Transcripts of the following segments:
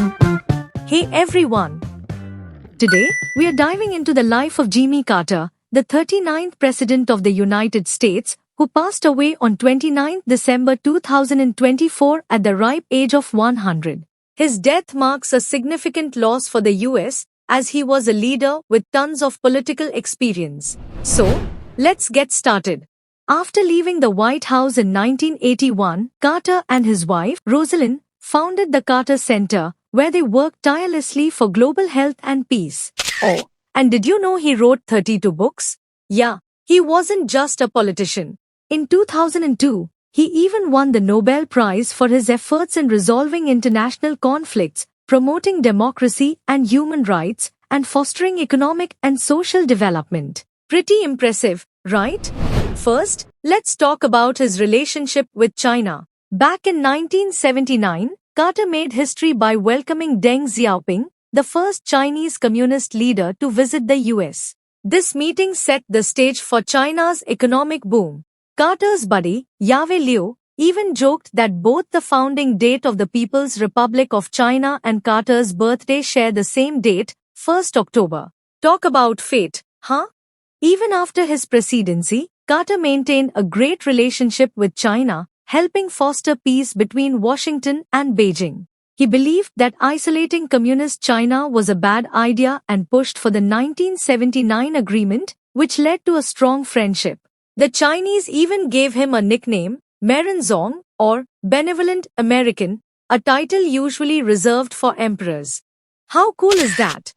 Hey everyone! Today, we are diving into the life of Jimmy Carter, the 39th President of the United States, who passed away on 29 December 2024 at the ripe age of 100. His death marks a significant loss for the US, as he was a leader with tons of political experience. So, let's get started. After leaving the White House in 1981, Carter and his wife, Rosalind, founded the Carter Center, where they worked tirelessly for global health and peace. Oh, and did you know he wrote 32 books? Yeah, he wasn't just a politician. In 2002, he even won the Nobel Prize for his efforts in resolving international conflicts, promoting democracy and human rights, and fostering economic and social development. Pretty impressive, right? First, let's talk about his relationship with China. Back in 1979, Carter made history by welcoming Deng Xiaoping, the first Chinese communist leader to visit the US. This meeting set the stage for China's economic boom. Carter's buddy, Yawei Liu, even joked that both the founding date of the People's Republic of China and Carter's birthday share the same date, 1st October. Talk about fate, huh? Even after his presidency, Carter maintained a great relationship with China, helping foster peace between Washington and Beijing. He believed that isolating communist China was a bad idea and pushed for the 1979 agreement, which led to a strong friendship. The Chinese even gave him a nickname, Merinzong, or Benevolent American, a title usually reserved for emperors. How cool is that?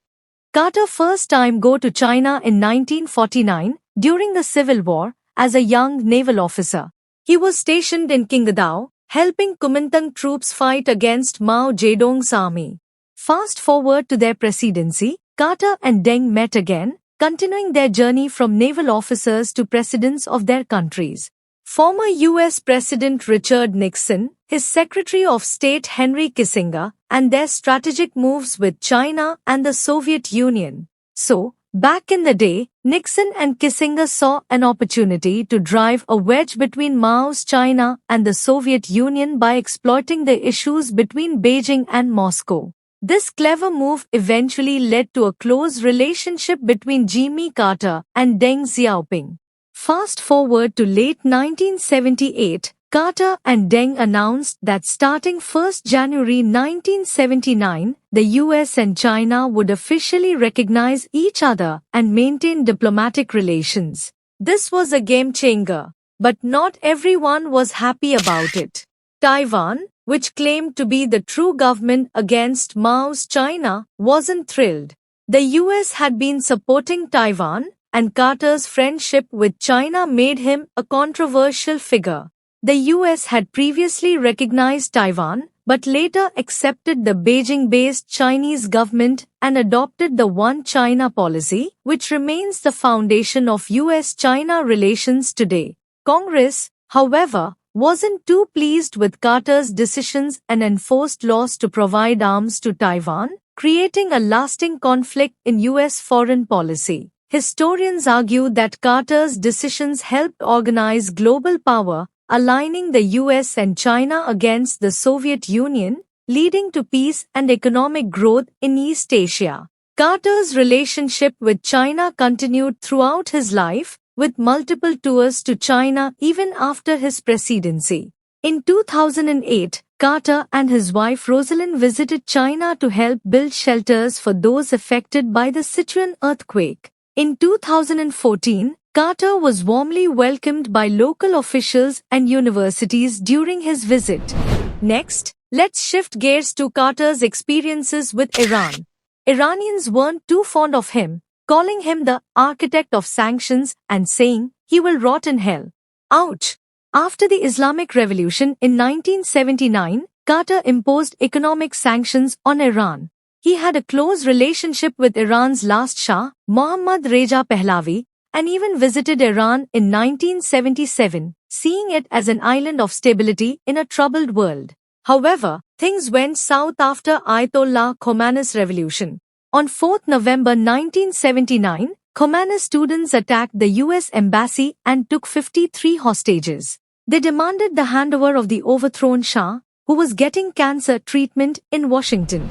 Carter first time go to China in 1949 during the Civil War as a young naval officer. He was stationed in Qingdao, helping Kuomintang troops fight against Mao Zedong's army. Fast forward to their presidency, Carter and Deng met again, continuing their journey from naval officers to presidents of their countries. Former US President Richard Nixon, his Secretary of State Henry Kissinger, and their strategic moves with China and the Soviet Union. So, back in the day, Nixon and Kissinger saw an opportunity to drive a wedge between Mao's China and the Soviet Union by exploiting the issues between Beijing and Moscow. This clever move eventually led to a close relationship between Jimmy Carter and Deng Xiaoping. Fast forward to late 1978, Carter and Deng announced that starting 1 January 1979, the US and China would officially recognize each other and maintain diplomatic relations. This was a game changer, but not everyone was happy about it. Taiwan, which claimed to be the true government against Mao's China, wasn't thrilled. The US had been supporting Taiwan, and Carter's friendship with China made him a controversial figure. The US had previously recognized Taiwan, but later accepted the Beijing-based Chinese government and adopted the One China policy, which remains the foundation of US-China relations today. Congress, however, wasn't too pleased with Carter's decisions and enforced laws to provide arms to Taiwan, creating a lasting conflict in US foreign policy. Historians argue that Carter's decisions helped organize global power, aligning the US and China against the Soviet Union, leading to peace and economic growth in East Asia. Carter's relationship with China continued throughout his life, with multiple tours to China even after his presidency. In 2008, Carter and his wife Rosalind visited China to help build shelters for those affected by the Sichuan earthquake. In 2014, Carter was warmly welcomed by local officials and universities during his visit. Next, let's shift gears to Carter's experiences with Iran. Iranians weren't too fond of him, calling him the architect of sanctions and saying he will rot in hell. Ouch! After the Islamic Revolution in 1979, Carter imposed economic sanctions on Iran. He had a close relationship with Iran's last Shah, Mohammad Reza Pahlavi, and even visited Iran in 1977, seeing it as an island of stability in a troubled world. However, things went south after Ayatollah Khomeini's revolution. On 4 November 1979, Khomeini students attacked the US embassy and took 53 hostages. They demanded the handover of the overthrown Shah, who was getting cancer treatment in Washington.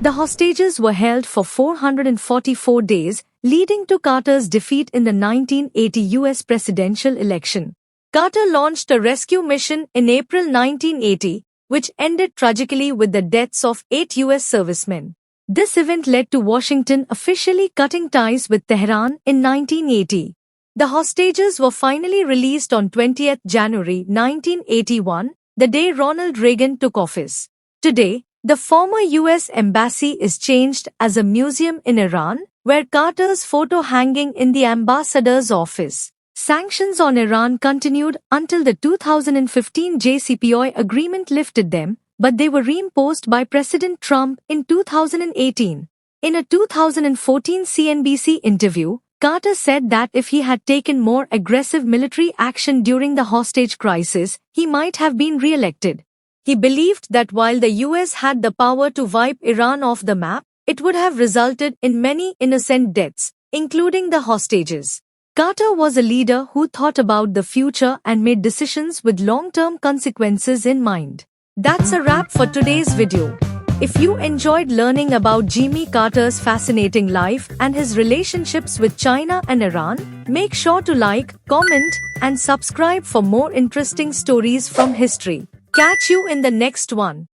The hostages were held for 444 days, leading to Carter's defeat in the 1980 U.S. presidential election. Carter launched a rescue mission in April 1980, which ended tragically with the deaths of 8 U.S. servicemen. This event led to Washington officially cutting ties with Tehran in 1980. The hostages were finally released on 20th January 1981, the day Ronald Reagan took office. Today, the former U.S. embassy is changed as a museum in Iran, where Carter's photo hanging in the ambassador's office. Sanctions on Iran continued until the 2015 JCPOA agreement lifted them, but they were reimposed by President Trump in 2018. In a 2014 CNBC interview, Carter said that if he had taken more aggressive military action during the hostage crisis, he might have been re-elected. He believed that while the US had the power to wipe Iran off the map, it would have resulted in many innocent deaths, including the hostages. Carter was a leader who thought about the future and made decisions with long-term consequences in mind. That's a wrap for today's video. If you enjoyed learning about Jimmy Carter's fascinating life and his relationships with China and Iran, make sure to like, comment, and subscribe for more interesting stories from history. Catch you in the next one.